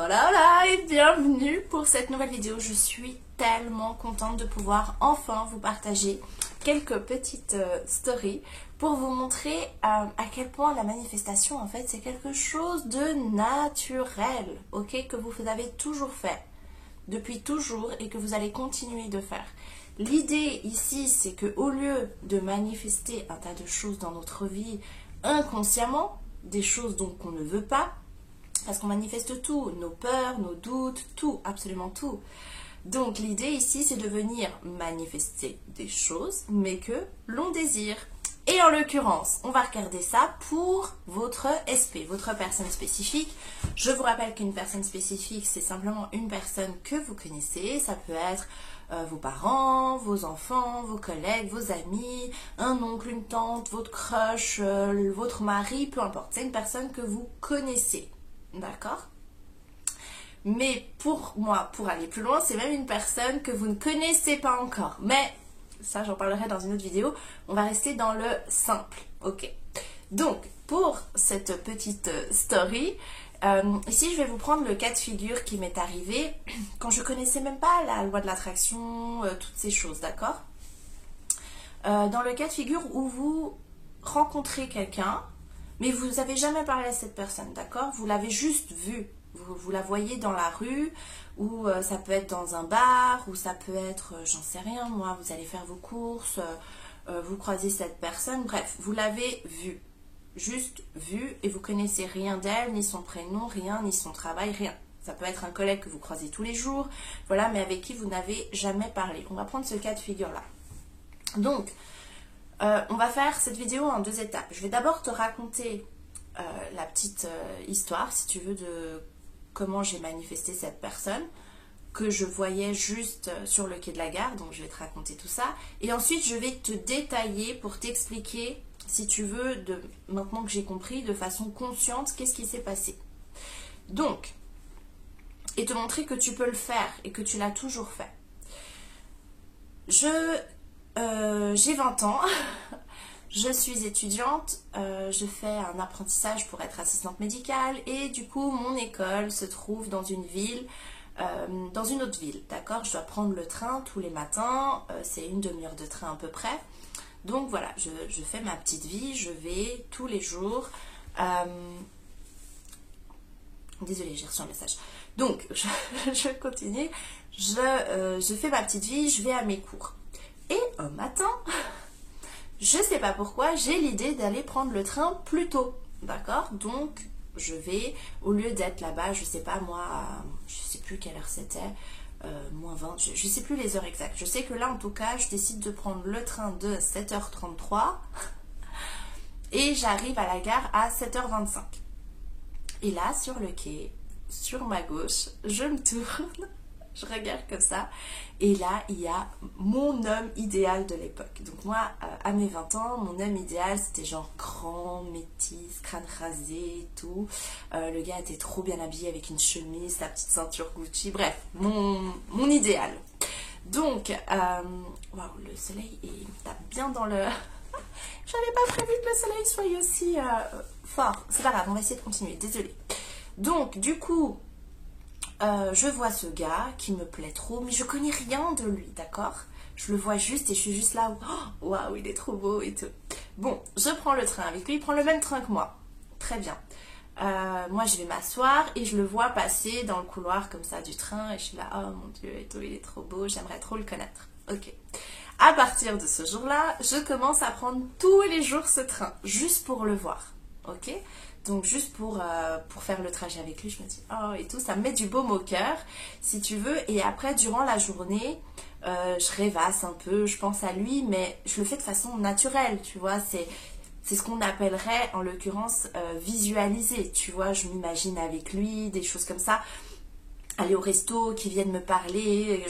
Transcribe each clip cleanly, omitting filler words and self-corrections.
Hola hola et bienvenue pour cette nouvelle vidéo. Je suis tellement contente de pouvoir enfin vous partager quelques petites stories pour vous montrer à quel point la manifestation en fait c'est quelque chose de naturel, ok, que vous avez toujours fait depuis toujours et que vous allez continuer de faire. L'idée ici c'est que au lieu de manifester un tas de choses dans notre vie inconsciemment, des choses donc qu'on ne veut pas, parce qu'on manifeste tout, nos peurs, nos doutes, tout, absolument tout. Donc l'idée ici, c'est de venir manifester des choses, mais que l'on désire. Et en l'occurrence, on va regarder ça pour votre SP, votre personne spécifique. Je vous rappelle qu'une personne spécifique, c'est simplement une personne que vous connaissez. Ça peut être vos parents, vos enfants, vos collègues, vos amis, un oncle, une tante, votre crush, votre mari, peu importe. C'est une personne que vous connaissez. D'accord? Mais pour moi, pour aller plus loin, c'est même une personne que vous ne connaissez pas encore. Mais ça, j'en parlerai dans une autre vidéo. On va rester dans le simple. Ok. Donc, pour cette petite story, ici, je vais vous prendre le cas de figure qui m'est arrivé quand je connaissais même pas la loi de l'attraction, toutes ces choses, d'accord? Dans le cas de figure où vous rencontrez quelqu'un, mais vous n'avez jamais parlé à cette personne, d'accord? Vous l'avez juste vue. Vous la voyez dans la rue, ou ça peut être dans un bar, ou ça peut être, j'en sais rien, moi, vous allez faire vos courses, vous croisez cette personne, bref, vous l'avez vue. Juste vue, et vous connaissez rien d'elle, ni son prénom, rien, ni son travail, rien. Ça peut être un collègue que vous croisez tous les jours, voilà, mais avec qui vous n'avez jamais parlé. On va prendre ce cas de figure-là. Donc, on va faire cette vidéo en deux étapes. Je vais d'abord te raconter la petite histoire, si tu veux, de comment j'ai manifesté cette personne que je voyais juste sur le quai de la gare. Donc, je vais te raconter tout ça. Et ensuite, je vais te détailler pour t'expliquer, si tu veux, maintenant que j'ai compris, de façon consciente, qu'est-ce qui s'est passé. Donc, et te montrer que tu peux le faire et que tu l'as toujours fait. J'ai 20 ans, je suis étudiante, je fais un apprentissage pour être assistante médicale et du coup mon école se trouve dans une ville, dans une autre ville, d'accord? Je dois prendre le train tous les matins, c'est une demi-heure de train à peu près. Donc voilà, je fais ma petite vie, je vais tous les jours. Désolée, j'ai reçu un message. Donc je continue, je fais ma petite vie, je vais à mes cours. Et un matin, je sais pas pourquoi, j'ai l'idée d'aller prendre le train plus tôt, d'accord? Donc, je vais, au lieu d'être là-bas, je sais pas moi, je sais plus quelle heure c'était, moins 20, je sais plus les heures exactes. Je sais que là, en tout cas, je décide de prendre le train de 7h33 et j'arrive à la gare à 7h25. Et là, sur le quai, sur ma gauche, je me tourne. Je regarde comme ça et là il y a mon homme idéal de l'époque. Donc moi à mes 20 ans, mon homme idéal c'était genre grand, métis, crâne rasé et tout. Le gars était trop bien habillé avec une chemise, sa petite ceinture Gucci, bref, mon idéal. Donc, waouh, le soleil tape bien dans le... J'avais pas prévu que le soleil soit aussi fort. C'est pas grave, on va essayer de continuer, désolée. Donc du coup... je vois ce gars qui me plaît trop, mais je connais rien de lui, d'accord? Je le vois juste et je suis juste là où, oh, waouh, il est trop beau et tout. Bon, je prends le train avec lui, il prend le même train que moi. Très bien. Moi, je vais m'asseoir et je le vois passer dans le couloir comme ça du train et je suis là, oh mon Dieu, et tout, il est trop beau, j'aimerais trop le connaître. Ok. À partir de ce jour-là, je commence à prendre tous les jours ce train, juste pour le voir. Ok? Donc juste pour faire le trajet avec lui, je me dis oh et tout, ça me met du baume au cœur, si tu veux. Et après, durant la journée, je rêvasse un peu, je pense à lui, mais je le fais de façon naturelle, tu vois. C'est ce qu'on appellerait, en l'occurrence, visualiser, tu vois. Je m'imagine avec lui, des choses comme ça, aller au resto, qu'il vienne me parler.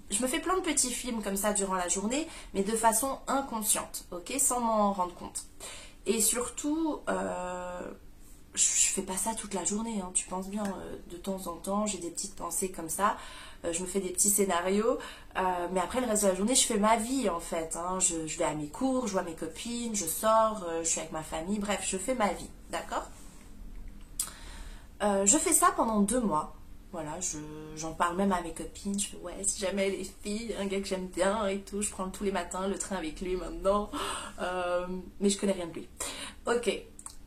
Je me fais plein de petits films comme ça durant la journée, mais de façon inconsciente, ok, sans m'en rendre compte. Et surtout... je fais pas ça toute la journée, hein, tu penses bien, de temps en temps, j'ai des petites pensées comme ça, je me fais des petits scénarios, mais après le reste de la journée, je fais ma vie en fait, hein, je vais à mes cours, je vois mes copines, je sors, je suis avec ma famille, bref, je fais ma vie, d'accord? Je fais ça pendant 2 mois, Voilà, j'en parle même à mes copines. Je fais ouais, si jamais les filles, un gars que j'aime bien et tout, je prends tous les matins le train avec lui maintenant. Mais je connais rien de lui. Ok.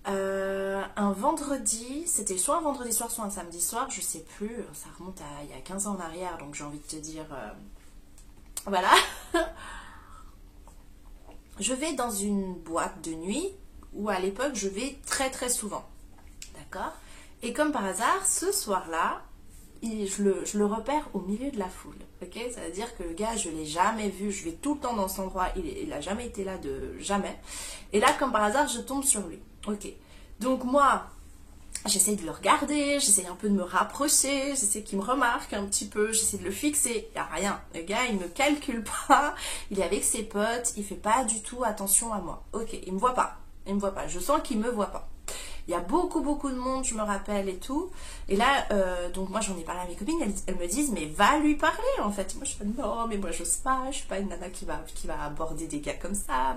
Un vendredi, c'était soit un vendredi soir, soit un samedi soir, je sais plus. Ça remonte à il y a 15 ans en arrière, donc j'ai envie de te dire. Voilà. Je vais dans une boîte de nuit où à l'époque je vais très très souvent. D'accord? Et comme par hasard, ce soir-là, je le repère au milieu de la foule. Ok, ça veut dire que le gars, je l'ai jamais vu. Je vais tout le temps dans cet endroit. Il a jamais été là de jamais. Et là, comme par hasard, je tombe sur lui. Ok. Donc moi, j'essaie de le regarder. J'essaie un peu de me rapprocher. J'essaie qu'il me remarque un petit peu. J'essaie de le fixer. Il n'y a rien. Le gars, il me calcule pas. Il est avec ses potes. Il fait pas du tout attention à moi. Ok, il me voit pas. Il me voit pas. Je sens qu'il me voit pas. Il y a beaucoup de monde, je me rappelle et tout. Et là, donc moi j'en ai parlé à mes copines, elles me disent mais va lui parler en fait. Moi je fais non mais moi j'ose pas, je suis pas une nana qui va aborder des gars comme ça.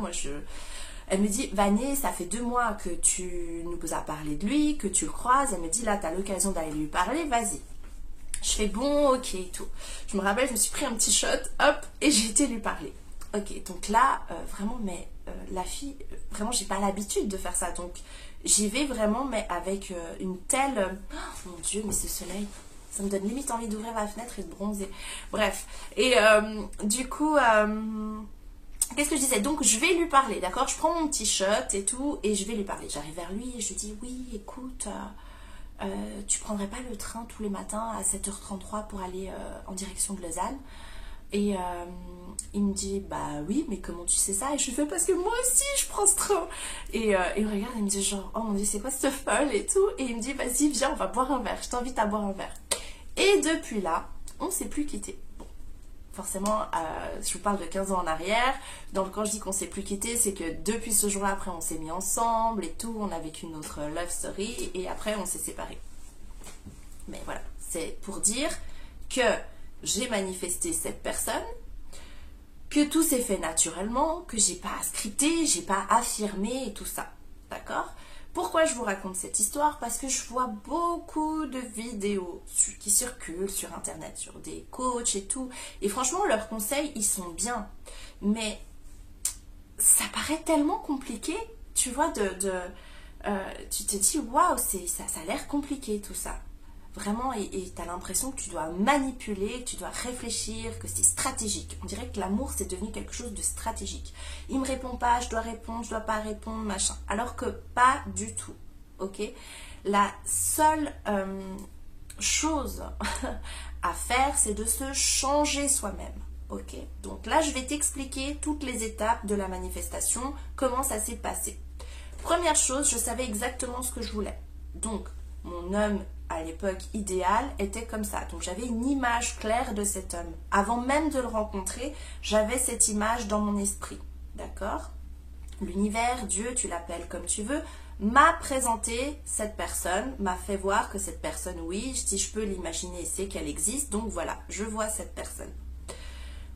Elle me dit Vanney, ça fait 2 mois que tu nous as parlé de lui, que tu le croises. Elle me dit là t'as l'occasion d'aller lui parler, vas-y. Je fais bon, ok et tout. Je me rappelle, je me suis pris un petit shot, hop, et j'ai été lui parler. Ok, donc là, vraiment, mais la fille, vraiment, j'ai pas l'habitude de faire ça. Donc, j'y vais vraiment, mais avec une telle... Oh, mon Dieu, mais ce soleil, ça me donne limite envie d'ouvrir la fenêtre et de bronzer. Bref, et du coup, qu'est-ce que je disais? Donc, je vais lui parler, d'accord? Je prends mon petit shot et tout, et je vais lui parler. J'arrive vers lui et je lui dis, oui, écoute... tu prendrais pas le train tous les matins à 7h33 pour aller en direction de Lausanne? Et il me dit bah oui, mais comment tu sais ça? Et je lui fais parce que moi aussi je prends ce train. Et il me regarde et il me dit genre oh mon dieu c'est quoi cette folle et tout. Et il me dit vas-y viens on va boire un verre, je t'invite à boire un verre. Et depuis là on s'est plus quitté. Bon, forcément je vous parle de 15 ans en arrière. Donc quand je dis qu'on s'est plus quitté, c'est que depuis ce jour-là après on s'est mis ensemble et tout, on a vécu notre love story et après on s'est séparés. Mais voilà, c'est pour dire que j'ai manifesté cette personne, que tout s'est fait naturellement, que j'ai pas scripté, j'ai pas affirmé et tout ça. D'accord? Pourquoi je vous raconte cette histoire? Parce que je vois beaucoup de vidéos qui circulent sur internet, sur des coachs et tout. Et franchement, leurs conseils, ils sont bien. Mais ça paraît tellement compliqué, tu vois, tu te dis, waouh, ça a l'air compliqué tout ça. Vraiment, et tu as l'impression que tu dois manipuler, que tu dois réfléchir, que c'est stratégique. On dirait que l'amour, c'est devenu quelque chose de stratégique. Il me répond pas, je dois répondre, je dois pas répondre, machin. Alors que pas du tout, ok? La seule chose à faire, c'est de se changer soi-même, ok? Donc là, je vais t'expliquer toutes les étapes de la manifestation, comment ça s'est passé. Première chose, je savais exactement ce que je voulais. Donc, mon homme à l'époque idéal était comme ça. Donc j'avais une image claire de cet homme. Avant même de le rencontrer, j'avais cette image dans mon esprit. D'accord? L'univers, Dieu, tu l'appelles comme tu veux, m'a présenté cette personne, m'a fait voir que cette personne, oui, si je peux l'imaginer, c'est qu'elle existe. Donc voilà, je vois cette personne.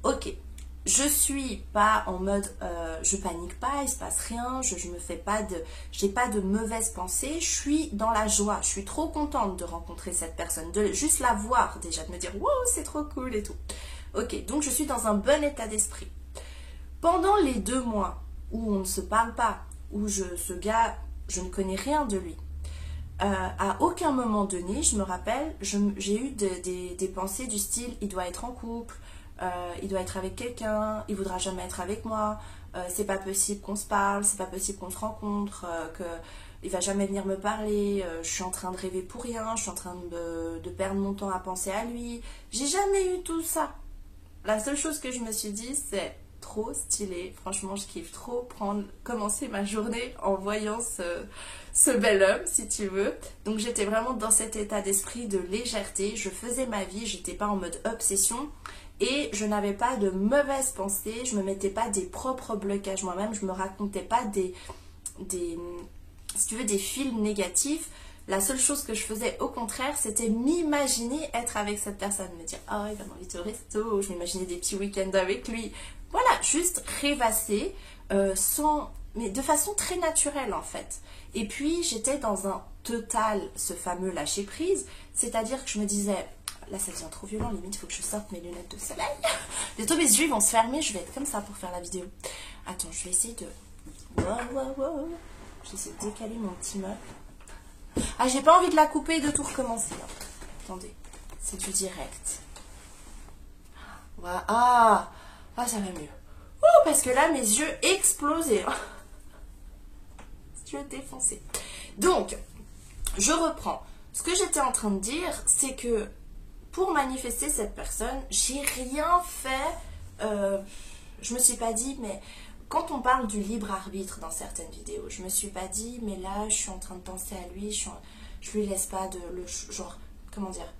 Ok. Je suis pas en mode je panique pas, il se passe rien, je me fais pas j'ai pas de mauvaises pensées, je suis dans la joie, je suis trop contente de rencontrer cette personne, de juste la voir déjà, de me dire wow c'est trop cool et tout. Ok, donc je suis dans un bon état d'esprit. Pendant les 2 mois où on ne se parle pas, où ce gars, je ne connais rien de lui, à aucun moment donné, je me rappelle, j'ai eu des pensées du style il doit être en couple, il doit être avec quelqu'un, il voudra jamais être avec moi, c'est pas possible qu'on se parle, c'est pas possible qu'on se rencontre, il va jamais venir me parler, je suis en train de rêver pour rien, je suis en train de perdre mon temps à penser à lui. J'ai jamais eu tout ça. La seule chose que je me suis dit, c'est trop stylé. Franchement, je kiffe trop commencer ma journée en voyant ce bel homme, si tu veux. Donc j'étais vraiment dans cet état d'esprit de légèreté. Je faisais ma vie, j'étais pas en mode obsession. Et je n'avais pas de mauvaises pensées, je me mettais pas des propres blocages moi-même, je me racontais pas si tu veux, des films négatifs. La seule chose que je faisais au contraire, c'était m'imaginer être avec cette personne, me dire oh il va m'inviter au resto, je m'imaginais des petits week-ends avec lui. Voilà, juste rêvasser, mais de façon très naturelle en fait. Et puis j'étais dans un total, ce fameux lâcher prise, c'est-à-dire que je me disais Là, ça devient trop violent. Limite, il faut que je sorte mes lunettes de soleil. Bientôt, mes yeux vont se fermer. Je vais être comme ça pour faire la vidéo. Attends, je vais essayer de... Wow. Je vais essayer de décaler mon petit meuble. Ah, j'ai pas envie de la couper et de tout recommencer. Attendez, c'est du direct. Voilà. Ah, ça va mieux. Parce que là, mes yeux explosaient. Je vais défoncer. Donc, je reprends. Ce que j'étais en train de dire, c'est que pour manifester cette personne, j'ai rien fait. Je me suis pas dit, mais quand on parle du libre arbitre dans certaines vidéos, je me suis pas dit, mais là, je suis en train de penser à lui, je lui laisse pas de le genre, comment dire.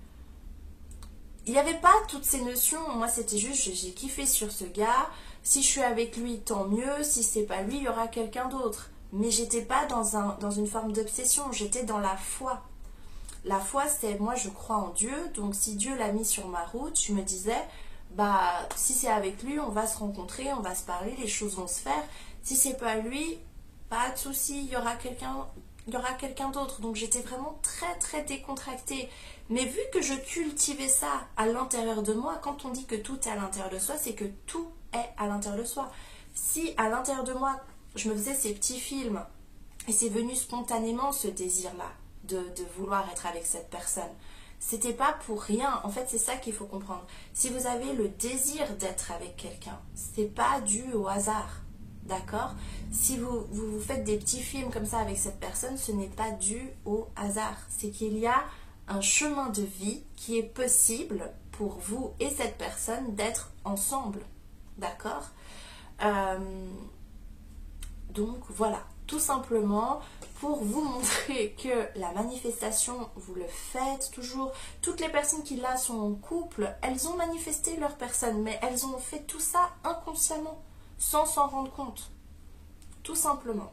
Il n'y avait pas toutes ces notions. Moi, c'était juste, j'ai kiffé sur ce gars. Si je suis avec lui, tant mieux. Si c'est pas lui, il y aura quelqu'un d'autre. Mais j'étais pas dans une forme d'obsession. J'étais dans la foi. La foi, c'est moi, je crois en Dieu. Donc, si Dieu l'a mis sur ma route, je me disais, bah, si c'est avec lui, on va se rencontrer, on va se parler, les choses vont se faire. Si c'est pas lui, pas de souci, il y aura quelqu'un d'autre. Donc, j'étais vraiment très, très décontractée. Mais vu que je cultivais ça à l'intérieur de moi, quand on dit que tout est à l'intérieur de soi, c'est que tout est à l'intérieur de soi. Si à l'intérieur de moi, je me faisais ces petits films, et c'est venu spontanément ce désir-là, de vouloir être avec cette personne, c'était pas pour rien. En fait, c'est ça qu'il faut comprendre. Si vous avez le désir d'être avec quelqu'un, c'est pas dû au hasard. D'accord? Si vous faites des petits films comme ça avec cette personne, ce n'est pas dû au hasard. C'est qu'il y a un chemin de vie qui est possible pour vous et cette personne d'être ensemble. D'accord? Donc voilà, tout simplement pour vous montrer que la manifestation, vous le faites toujours. Toutes les personnes qui là sont en couple, elles ont manifesté leur personne, mais elles ont fait tout ça inconsciemment, sans s'en rendre compte. Tout simplement.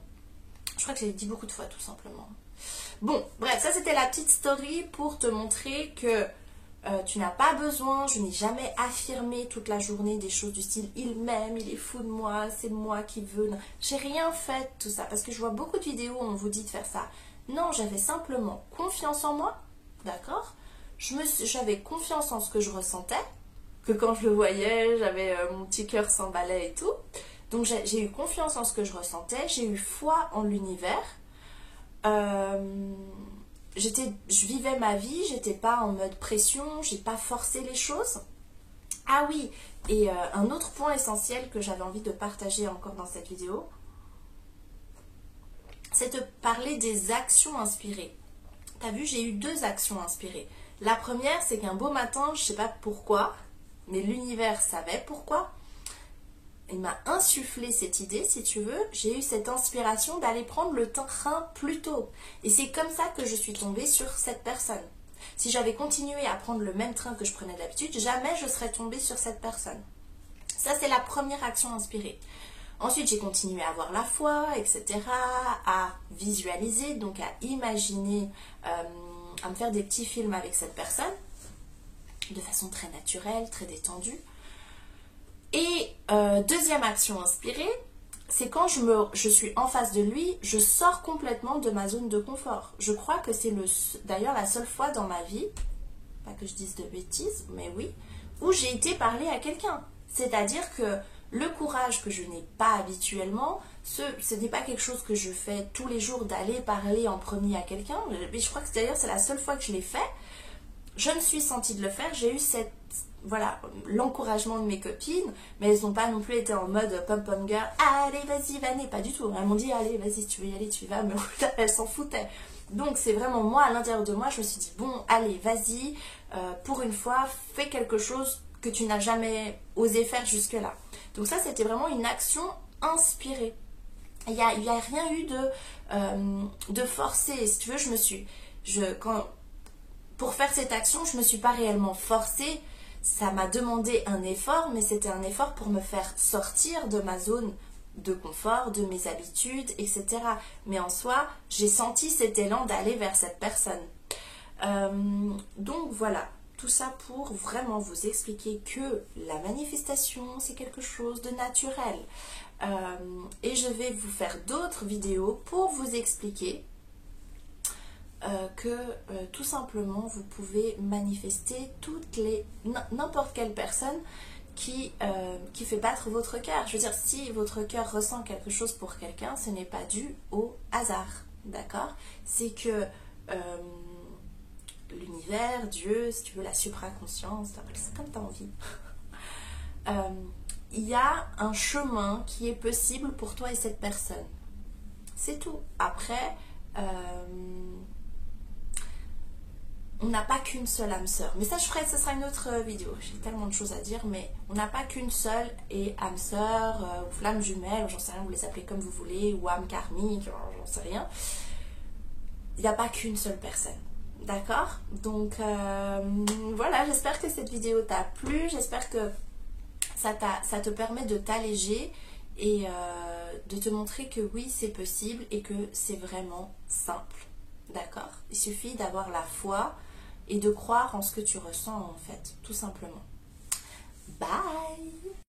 Je crois que j'ai dit beaucoup de fois, tout simplement. Bon, bref, ça c'était la petite story pour te montrer que tu n'as pas besoin, je n'ai jamais affirmé toute la journée des choses du style il m'aime, il est fou de moi, c'est moi qui veux. J'ai rien fait tout ça parce que je vois beaucoup de vidéos où on vous dit de faire ça. Non, j'avais simplement confiance en moi, d'accord? J'avais confiance en ce que je ressentais, que quand je le voyais, j'avais mon petit cœur s'emballait et tout. Donc j'ai eu confiance en ce que je ressentais, j'ai eu foi en l'univers. Je vivais ma vie, j'étais pas en mode pression, j'ai pas forcé les choses. Ah oui, et un autre point essentiel que j'avais envie de partager encore dans cette vidéo, c'est de parler des actions inspirées. T'as vu, j'ai eu 2 actions inspirées. La première, c'est qu'un beau matin, je sais pas pourquoi, mais l'univers savait pourquoi. Il m'a insufflé cette idée, si tu veux. J'ai eu cette inspiration d'aller prendre le train plus tôt. Et c'est comme ça que je suis tombée sur cette personne. Si j'avais continué à prendre le même train que je prenais d'habitude, jamais je serais tombée sur cette personne. Ça, c'est la première action inspirée. Ensuite, j'ai continué à avoir la foi, etc., à visualiser, donc à imaginer, à me faire des petits films avec cette personne, de façon très naturelle, très détendue. Et deuxième action inspirée, c'est quand je suis en face de lui, je sors complètement de ma zone de confort. Je crois que c'est d'ailleurs la seule fois dans ma vie, pas que je dise de bêtises, mais oui, où j'ai été parler à quelqu'un. C'est-à-dire que le courage que je n'ai pas habituellement, ce n'est pas quelque chose que je fais tous les jours d'aller parler en premier à quelqu'un. Mais je crois que d'ailleurs c'est la seule fois que je l'ai fait. Je me suis sentie de le faire, j'ai eu l'encouragement de mes copines, mais elles n'ont pas non plus été en mode pom-pom girl, allez vas-y Vané, pas du tout. Elles m'ont dit allez vas-y si tu veux y aller tu y vas, mais elles s'en foutaient. Donc c'est vraiment moi, à l'intérieur de moi, je me suis dit bon allez vas-y, pour une fois fois, fais quelque chose que tu n'as jamais osé faire jusque-là. Donc ça c'était vraiment une action inspirée. Il n'y a rien eu de forcé. Si tu veux, pour faire cette action, je ne me suis pas réellement forcée. Ça m'a demandé un effort, mais c'était un effort pour me faire sortir de ma zone de confort, de mes habitudes, etc. Mais en soi, j'ai senti cet élan d'aller vers cette personne. Donc voilà, tout ça pour vraiment vous expliquer que la manifestation, c'est quelque chose de naturel. Et je vais vous faire d'autres vidéos pour vous expliquer que tout simplement vous pouvez manifester n'importe quelle personne qui fait battre votre cœur. Je veux dire, si votre cœur ressent quelque chose pour quelqu'un, ce n'est pas dû au hasard, d'accord? C'est que l'univers, Dieu, si tu veux, la supraconscience, t'appelles ça comme tu as envie, il y a un chemin qui est possible pour toi et cette personne. C'est tout. Après, on n'a pas qu'une seule âme sœur. Mais ça, ce sera une autre vidéo. J'ai tellement de choses à dire, mais on n'a pas qu'une seule et âme sœur, ou flamme jumelle, ou j'en sais rien, vous les appelez comme vous voulez, ou âme karmique, j'en sais rien. Il n'y a pas qu'une seule personne. D'accord? Donc, voilà, j'espère que cette vidéo t'a plu. J'espère que ça te permet de t'alléger et de te montrer que oui, c'est possible et que c'est vraiment simple. D'accord? Il suffit d'avoir la foi et de croire en ce que tu ressens en fait, tout simplement.